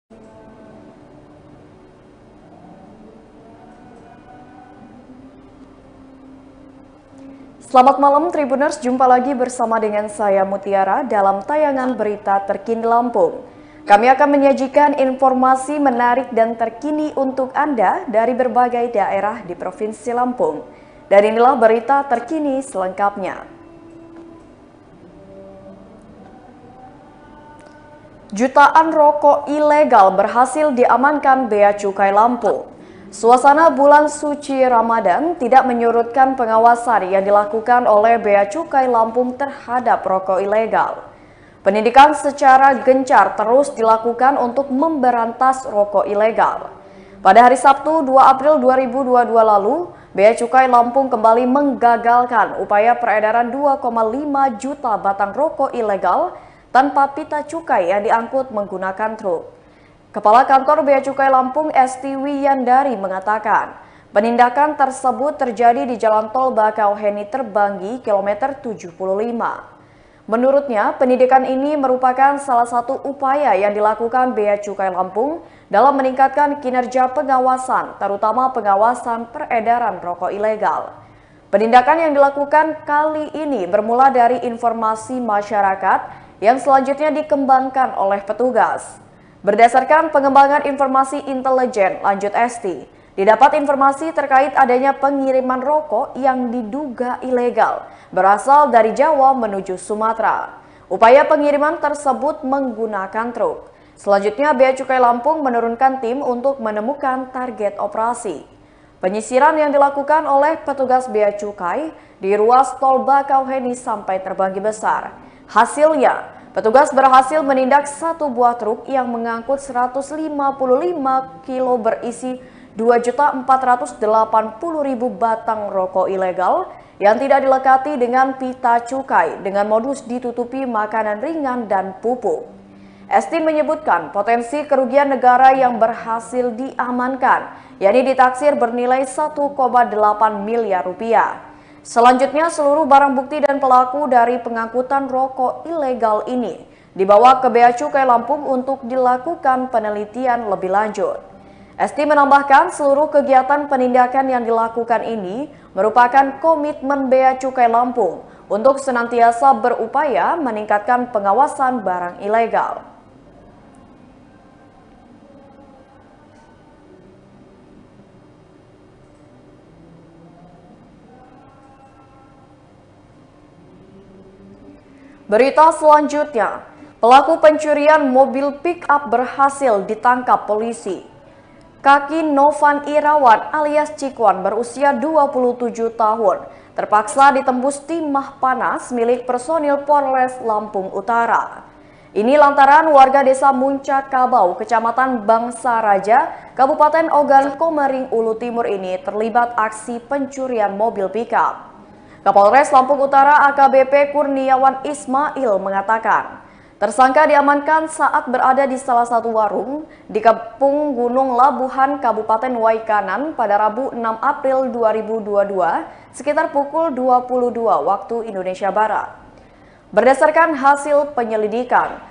Selamat malam Tribuners, jumpa lagi bersama dengan saya Mutiara dalam tayangan berita terkini Lampung. Kami akan menyajikan informasi menarik dan terkini untuk Anda dari berbagai daerah di Provinsi Lampung. Dan inilah berita terkini selengkapnya. Jutaan rokok ilegal berhasil diamankan Bea Cukai Lampung. Suasana bulan suci Ramadan tidak menyurutkan pengawasan yang dilakukan oleh Bea Cukai Lampung terhadap rokok ilegal. Penindakan secara gencar terus dilakukan untuk memberantas rokok ilegal. Pada hari Sabtu 2 April 2022 lalu, Bea Cukai Lampung kembali menggagalkan upaya peredaran 2,5 juta batang rokok ilegal tanpa pita cukai yang diangkut menggunakan truk. Kepala Kantor Bea Cukai Lampung Esti Wiyandari mengatakan, penindakan tersebut terjadi di Jalan Tol Bakauheni Terbanggi kilometer 75. Menurutnya, pendidikan ini merupakan salah satu upaya yang dilakukan Bea Cukai Lampung dalam meningkatkan kinerja pengawasan, terutama pengawasan peredaran rokok ilegal. Penindakan yang dilakukan kali ini bermula dari informasi masyarakat yang selanjutnya dikembangkan oleh petugas. Berdasarkan pengembangan informasi intelijen, lanjut Esti, didapat informasi terkait adanya pengiriman rokok yang diduga ilegal berasal dari Jawa menuju Sumatera. Upaya pengiriman tersebut menggunakan truk. Selanjutnya, Bea Cukai Lampung menurunkan tim untuk menemukan target operasi. Penyisiran yang dilakukan oleh petugas Bea Cukai di ruas tol Bakauheni sampai Terbanggi Besar. Hasilnya, petugas berhasil menindak satu buah truk yang mengangkut 155 kilo berisi 2.480.000 batang rokok ilegal yang tidak dilekati dengan pita cukai dengan modus ditutupi makanan ringan dan pupuk. Esti menyebutkan potensi kerugian negara yang berhasil diamankan, yakni ditaksir bernilai 1,8 miliar rupiah. Selanjutnya, seluruh barang bukti dan pelaku dari pengangkutan rokok ilegal ini dibawa ke Bea Cukai Lampung untuk dilakukan penelitian lebih lanjut. Esti menambahkan seluruh kegiatan penindakan yang dilakukan ini merupakan komitmen Bea Cukai Lampung untuk senantiasa berupaya meningkatkan pengawasan barang ilegal. Berita selanjutnya, pelaku pencurian mobil pick-up berhasil ditangkap polisi. Kaki Novan Irawan alias Cikwan berusia 27 tahun terpaksa ditembus timah panas milik personil Polres Lampung Utara. Ini lantaran warga desa Muncak Kabau, Kecamatan Bangsa Raja, Kabupaten Ogan Komering Ulu Timur ini terlibat aksi pencurian mobil pick-up. Kapolres Lampung Utara AKBP Kurniawan Ismail mengatakan, tersangka diamankan saat berada di salah satu warung di Kampung Gunung Labuhan, Kabupaten Waikanan pada Rabu 6 April 2022 sekitar pukul 22 waktu Indonesia Barat. Berdasarkan hasil penyelidikan,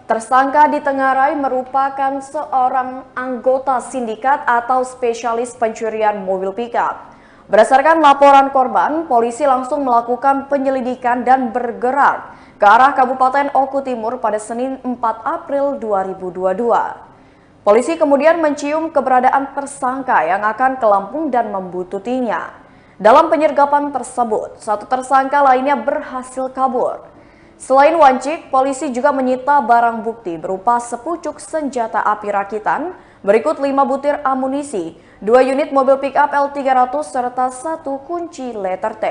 tersangka ditengarai merupakan seorang anggota sindikat atau spesialis pencurian mobil pick-up. Berdasarkan laporan korban, polisi langsung melakukan penyelidikan dan bergerak ke arah Kabupaten Oku Timur pada Senin 4 April 2022. Polisi kemudian mencium keberadaan tersangka yang akan ke Lampung dan membuntutinya. Dalam penyergapan tersebut, satu tersangka lainnya berhasil kabur. Selain Wancik, polisi juga menyita barang bukti berupa sepucuk senjata api rakitan, berikut 5 butir amunisi, 2 unit mobil pick-up L300 serta 1 kunci letter T.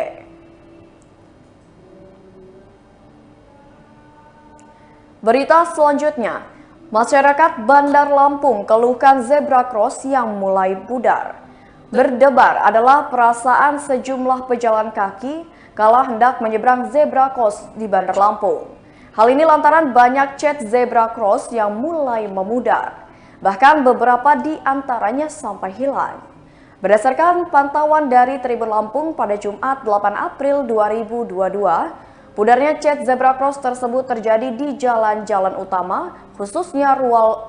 Berita selanjutnya, masyarakat Bandar Lampung keluhkan zebra cross yang mulai pudar. Berdebar adalah perasaan sejumlah pejalan kaki kala hendak menyeberang zebra cross di Bandar Lampung. Hal ini lantaran banyak cat zebra cross yang mulai memudar. Bahkan beberapa di antaranya sampai hilang. Berdasarkan pantauan dari Tribun Lampung pada Jumat 8 April 2022, Pudarnya cat zebra cross tersebut terjadi di jalan-jalan utama, khususnya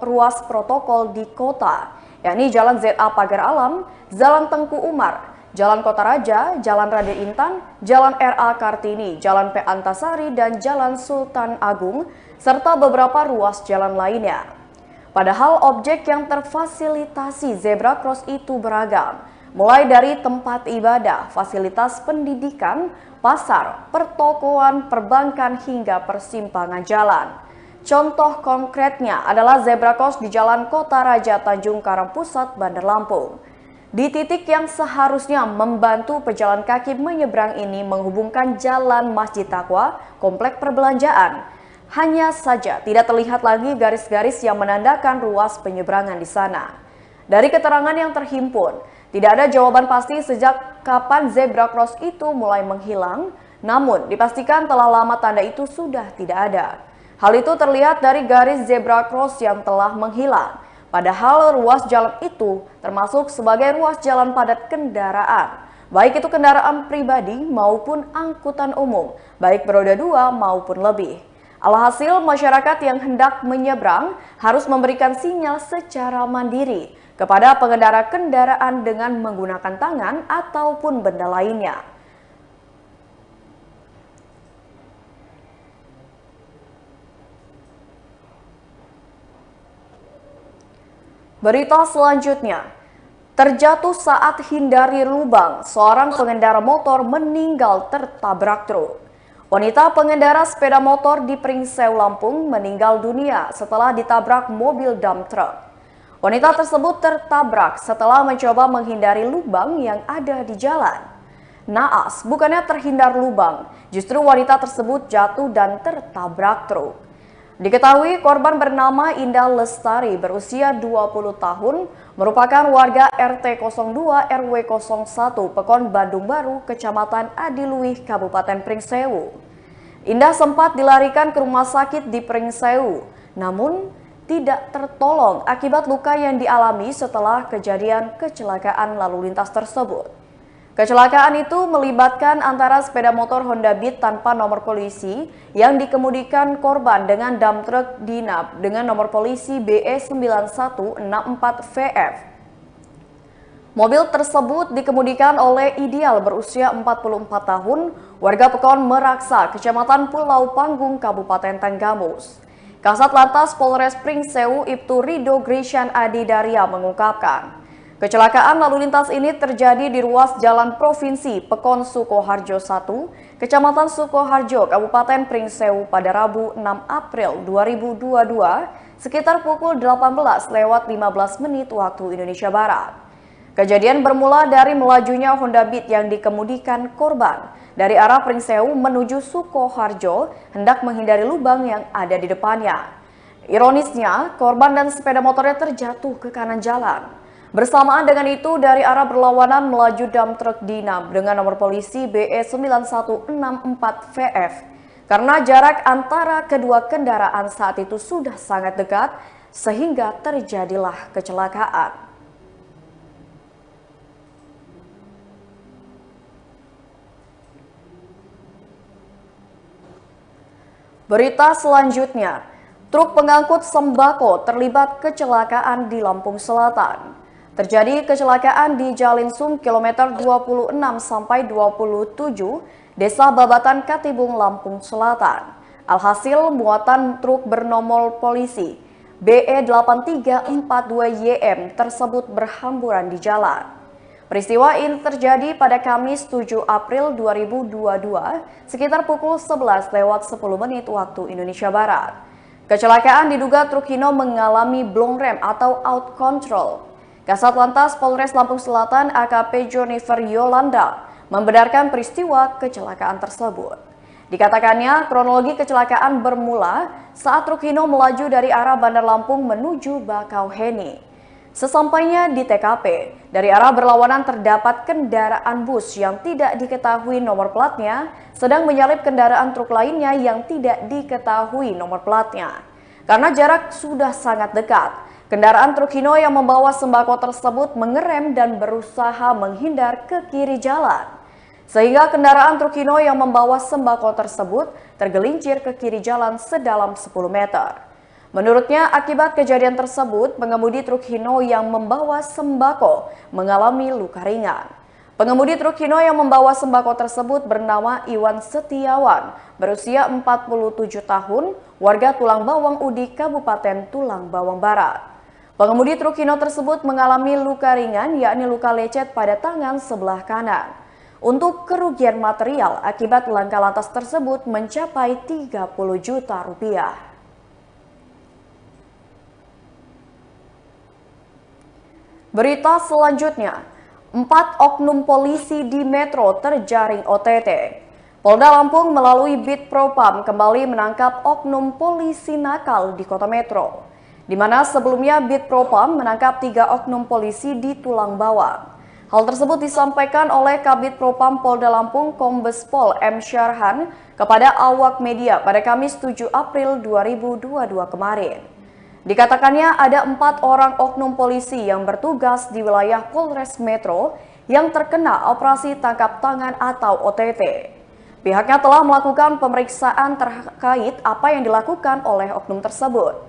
ruas protokol di kota, yakni Jalan ZA Pagar Alam, Jalan Tengku Umar, Jalan Kota Raja, Jalan Raden Intan, Jalan RA Kartini, Jalan P. Antasari, dan Jalan Sultan Agung, serta beberapa ruas jalan lainnya. Padahal objek yang terfasilitasi zebra cross itu beragam, mulai dari tempat ibadah, fasilitas pendidikan, pasar, pertokoan, perbankan, hingga persimpangan jalan. Contoh konkretnya adalah zebra cross di Jalan Kota Raja Tanjung Karang Pusat, Bandar Lampung. Di titik yang seharusnya membantu pejalan kaki menyeberang ini menghubungkan Jalan Masjid Taqwa, komplek perbelanjaan. Hanya saja tidak terlihat lagi garis-garis yang menandakan ruas penyeberangan di sana. Dari keterangan yang terhimpun, tidak ada jawaban pasti sejak kapan zebra cross itu mulai menghilang, namun dipastikan telah lama tanda itu sudah tidak ada. Hal itu terlihat dari garis zebra cross yang telah menghilang. Padahal ruas jalan itu termasuk sebagai ruas jalan padat kendaraan, baik itu kendaraan pribadi maupun angkutan umum, baik beroda 2 maupun lebih. Alhasil, masyarakat yang hendak menyeberang harus memberikan sinyal secara mandiri kepada pengendara kendaraan dengan menggunakan tangan ataupun benda lainnya. Berita selanjutnya, terjatuh saat hindari lubang, seorang pengendara motor meninggal tertabrak truk. Wanita pengendara sepeda motor di Pringsewu, Lampung meninggal dunia setelah ditabrak mobil dump truck. Wanita tersebut tertabrak setelah mencoba menghindari lubang yang ada di jalan. Naas, bukannya terhindar lubang, justru wanita tersebut jatuh dan tertabrak truk. Diketahui korban bernama Indah Lestari berusia 20 tahun, merupakan warga RT 02 RW 01 Pekon Bandung Baru, Kecamatan Adiluih, Kabupaten Pringsewu. Indah sempat dilarikan ke rumah sakit di Pringsewu, namun tidak tertolong akibat luka yang dialami setelah kejadian kecelakaan lalu lintas tersebut. Kecelakaan itu melibatkan antara sepeda motor Honda Beat tanpa nomor polisi yang dikemudikan korban dengan dump truck Dinap dengan nomor polisi BE9164VF. Mobil tersebut dikemudikan oleh Ideal berusia 44 tahun, warga Pekon Meraksa, Kecamatan Pulau Panggung, Kabupaten Tanggamus. Kasat Lantas Polres Pringsewu Ibtu Rido Grishan Adi Daria mengungkapkan, kecelakaan lalu lintas ini terjadi di ruas Jalan Provinsi Pekon Sukoharjo 1, Kecamatan Sukoharjo, Kabupaten Pringsewu pada Rabu 6 April 2022 sekitar pukul 18:15 waktu Indonesia Barat. Kejadian bermula dari melajunya Honda Beat yang dikemudikan korban dari arah Pringsewu menuju Sukoharjo hendak menghindari lubang yang ada di depannya. Ironisnya, korban dan sepeda motornya terjatuh ke kanan jalan. Bersamaan dengan itu, dari arah berlawanan melaju dump truck Dinap dengan nomor polisi BE9164VF. Karena jarak antara kedua kendaraan saat itu sudah sangat dekat, sehingga terjadilah kecelakaan. Berita selanjutnya, truk pengangkut sembako terlibat kecelakaan di Lampung Selatan. Terjadi kecelakaan di Jalinsum kilometer 26 sampai 27, Desa Babatan Katibung, Lampung Selatan. Alhasil, muatan truk bernomor polisi BE8342YM tersebut berhamburan di jalan. Peristiwa ini terjadi pada Kamis 7 April 2022 sekitar pukul 11:10 waktu Indonesia Barat. Kecelakaan diduga truk Hino mengalami blong rem atau out control. Kasat Lantas Polres Lampung Selatan AKP Jennifer Yolanda membenarkan peristiwa kecelakaan tersebut. Dikatakannya kronologi kecelakaan bermula saat truk Hino melaju dari arah Bandar Lampung menuju Bakauheni. Sesampainya di TKP, dari arah berlawanan terdapat kendaraan bus yang tidak diketahui nomor platnya, sedang menyalip kendaraan truk lainnya yang tidak diketahui nomor platnya. Karena jarak sudah sangat dekat, kendaraan truk Hino yang membawa sembako tersebut mengerem dan berusaha menghindar ke kiri jalan. sehingga kendaraan truk Hino yang membawa sembako tersebut tergelincir ke kiri jalan sedalam 10 meter. Menurutnya, akibat kejadian tersebut, pengemudi truk Hino yang membawa sembako mengalami luka ringan. Pengemudi truk Hino yang membawa sembako tersebut bernama Iwan Setiawan, berusia 47 tahun, warga Tulang Bawang Udi, Kabupaten Tulang Bawang Barat. Pengemudi truk Hino tersebut mengalami luka ringan, yakni luka lecet pada tangan sebelah kanan. Untuk kerugian material akibat laka lantas tersebut mencapai 30 juta rupiah. Berita selanjutnya, 4 oknum polisi di Metro terjaring OTT. Polda Lampung melalui Bid Propam kembali menangkap oknum polisi nakal di Kota Metro, di mana sebelumnya Bid Propam menangkap 3 oknum polisi di Tulang Bawang. Hal tersebut disampaikan oleh Kabid Propam Polda Lampung Kombes Pol M. Syarhan kepada awak media pada Kamis 7 April 2022 kemarin. Dikatakannya ada 4 orang oknum polisi yang bertugas di wilayah Polres Metro yang terkena operasi tangkap tangan atau OTT. Pihaknya telah melakukan pemeriksaan terkait apa yang dilakukan oleh oknum tersebut.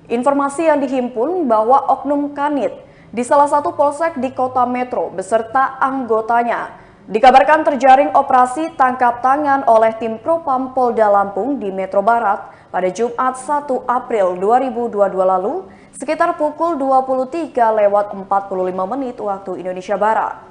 Informasi yang dihimpun bahwa oknum Kanit di salah satu polsek di Kota Metro beserta anggotanya dikabarkan terjaring operasi tangkap tangan oleh tim Propam Polda Lampung di Metro Barat pada Jumat 1 April 2022 lalu sekitar pukul 23.45 waktu Indonesia Barat.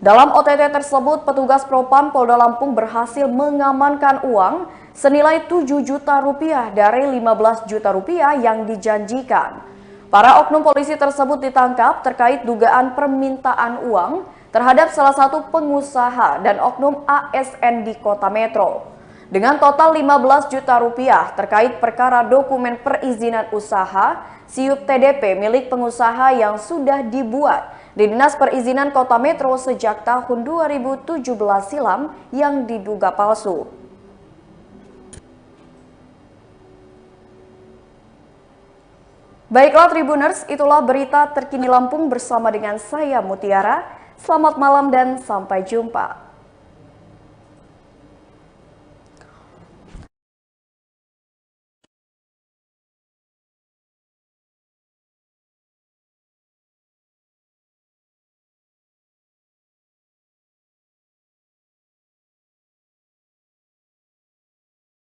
Dalam OTT tersebut, petugas Propam Polda Lampung berhasil mengamankan uang senilai 7 juta rupiah dari 15 juta rupiah yang dijanjikan. Para oknum polisi tersebut ditangkap terkait dugaan permintaan uang terhadap salah satu pengusaha dan oknum ASN di Kota Metro. Dengan total 15 juta rupiah terkait perkara dokumen perizinan usaha SIUP TDP milik pengusaha yang sudah dibuat di Dinas Perizinan Kota Metro sejak tahun 2017 silam yang diduga palsu. Baiklah Tribuners, itulah berita terkini Lampung bersama dengan saya Mutiara. Selamat malam dan sampai jumpa.